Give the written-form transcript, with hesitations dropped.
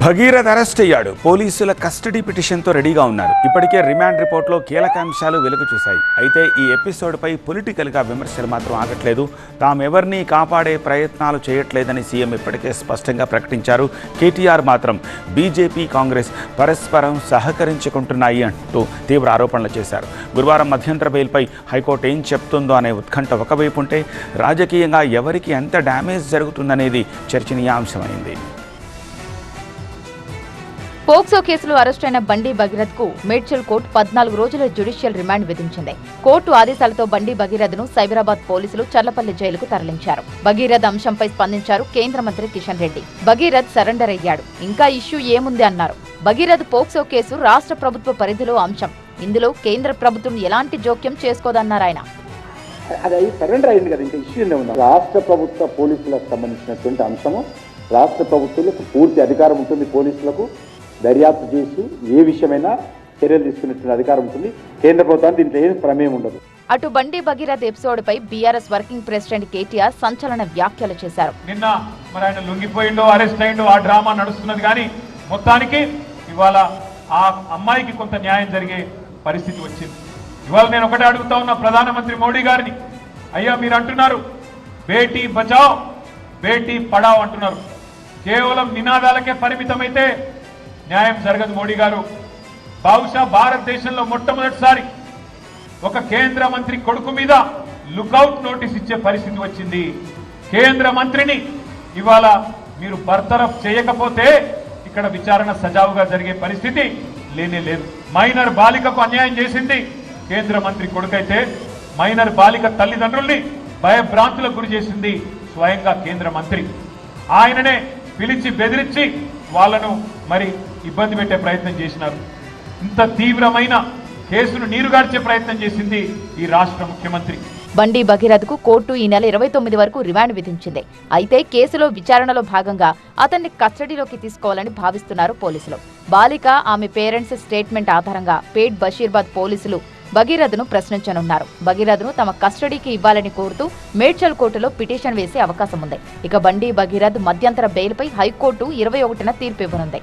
Bhagirath arrest అయ్యాడు. పోలీసుల custody పిటిషన్తో రెడీగా ఉన్నారు. ఇప్పటికే రిమాండ్ రిపోర్ట్లో కీలక అంశాలు వెలుగు చూశాయి. అయితే ఈ ఎపిసోడ్పై పొలిటికల్గా విమర్శలు మాత్రం ఆగట్లేదు. తామెవరినీ కాపాడే ప్రయత్నాలు చేయట్లేదని సీఎం ఇప్పటికే స్పష్టంగా ప్రకటించారు. కేటీఆర్ మాత్రం బీజేపీ, కాంగ్రెస్ పరస్పరం సహకరించుకుంటున్నాయి అంటూ తీవ్ర ఆరోపణలు చేశారు. గురువారం మధ్యంతర బెయిల్పై హైకోర్టు ఏం చెప్తుందో అనే ఉత్కంఠ ఒకవైపు ఉంటే, రాజకీయంగా ఎవరికి ఎంత డ్యామేజ్ జరుగుతుందనేది చర్చనీయాంశమైంది. పోక్సో కేసులో అరెస్టైన బండి భగీరథ్ కు మేడ్చల్ కోర్టు 14 రోజుల జ్యుడిషియల్ రిమాండ్ విధించింది. కోర్టు ఆదేశాలతో బండి భగీరథ్ ను సైబరాబాద్ పోలీసులు చర్లపల్లి జైలుకు తరలించారు. భగీరథ్ అంశంపై స్పందించారు కేంద్ర మంత్రి కిషన్ రెడ్డి. భగీరథ్ సరెండర్ అయ్యాడు, ఇంకా ఇష్యూ ఏముంది అన్నారు. భగీరథ్ పోక్సో కేసు రాష్ట్ర ప్రభుత్వ పరిధిలో అంశం. ఇందులో కేంద్ర ప్రభుత్వం ఎలాంటి జోక్యం చేసుకోదన్నారు ఆయన. అది సరెండర్ అయింది కదా, ఇంకా ఇష్యూ ఉంది. రాష్ట్ర ప్రభుత్వ పోలీసులకు సంబంధించినటువంటి అంశము, రాష్ట్ర ప్రభుత్వాలకు పూర్తి అధికారం ఉంటుంది. పోలీసులకు దర్యాప్తు చేసి ఏ విషయమైనా చర్యలు తీసుకునేటువంటి అధికారం ఉంటుంది. కేంద్ర ప్రభుత్వానికి దీంట్లో ఏం ప్రమేయం ఉండదు. అటు బండి భగీరథ్ ఎపిసోడ్ పై బీఆర్ఎస్ వర్కింగ్ ప్రెసిడెంట్ కేటీఆర్ సంచలన వ్యాఖ్యలు చేశారు. నిన్న మరి ఆయన లొంగిపోయిండో, అరెస్ట్ అయిండో, ఆ డ్రామా నడుస్తున్నది. కానీ మొత్తానికి ఇవాళ ఆ అమ్మాయికి కొంత న్యాయం జరిగే పరిస్థితి వచ్చింది. ఇవాళ నేను ఒకటే అడుగుతా ఉన్నా ప్రధానమంత్రి మోడీ గారిని, అయ్యా మీరు అంటున్నారు బేటీ బచావ్ బేటీ పడావ్ అంటున్నారు. కేవలం నినాదాలకే పరిమితమైతే న్యాయం జరగదు. మోడీ గారు బహుశా భారతదేశంలో మొట్టమొదటిసారి ఒక కేంద్ర మంత్రి కొడుకు మీద లుకౌట్ నోటీస్ ఇచ్చే పరిస్థితి వచ్చింది. కేంద్ర మంత్రిని ఇవాళ మీరు బర్తరఫ్ చేయకపోతే ఇక్కడ విచారణ సజావుగా జరిగే పరిస్థితి లేనే లేదు. మైనర్ బాలికకు అన్యాయం చేసింది కేంద్ర మంత్రి కొడుకైతే, మైనర్ బాలిక తల్లిదండ్రుల్ని భయభ్రాంతులకు గురి చేసింది స్వయంగా కేంద్ర మంత్రి. ఆయననే పిలిచి బెదిరించి వాళ్ళను మరి ఇబ్బంది పెట్టే ప్రయత్నం చేసినారు. ఇంత తీవ్రమైన కేసును నీరుగార్చే ప్రయత్నం చేసింది ఈ రాష్ట్ర ముఖ్యమంత్రి. బండి భగీరథ్ కు కోర్టు ఈ నెల 29 వరకు రిమాండ్ విధించింది. అయితే కేసులో విచారణలో భాగంగా అతన్ని కస్టడీలోకి తీసుకోవాలని భావిస్తున్నారు పోలీసులు. బాలిక, ఆమె పేరెంట్స్ స్టేట్మెంట్ ఆధారంగా పేట్ బషీర్బాద్ పోలీసులు భగీరథ్ ను ప్రశ్నించనున్నారు. భగీరథ్ ను తమ కస్టడీకి ఇవ్వాలని కోరుతూ మేడ్చల్ కోర్టులో పిటిషన్ వేసే అవకాశం ఉంది. ఇక బండి భగీరథ్ మధ్యంతర బెయిల్పై హైకోర్టు 21న తీర్పు ఇవ్వనుంది.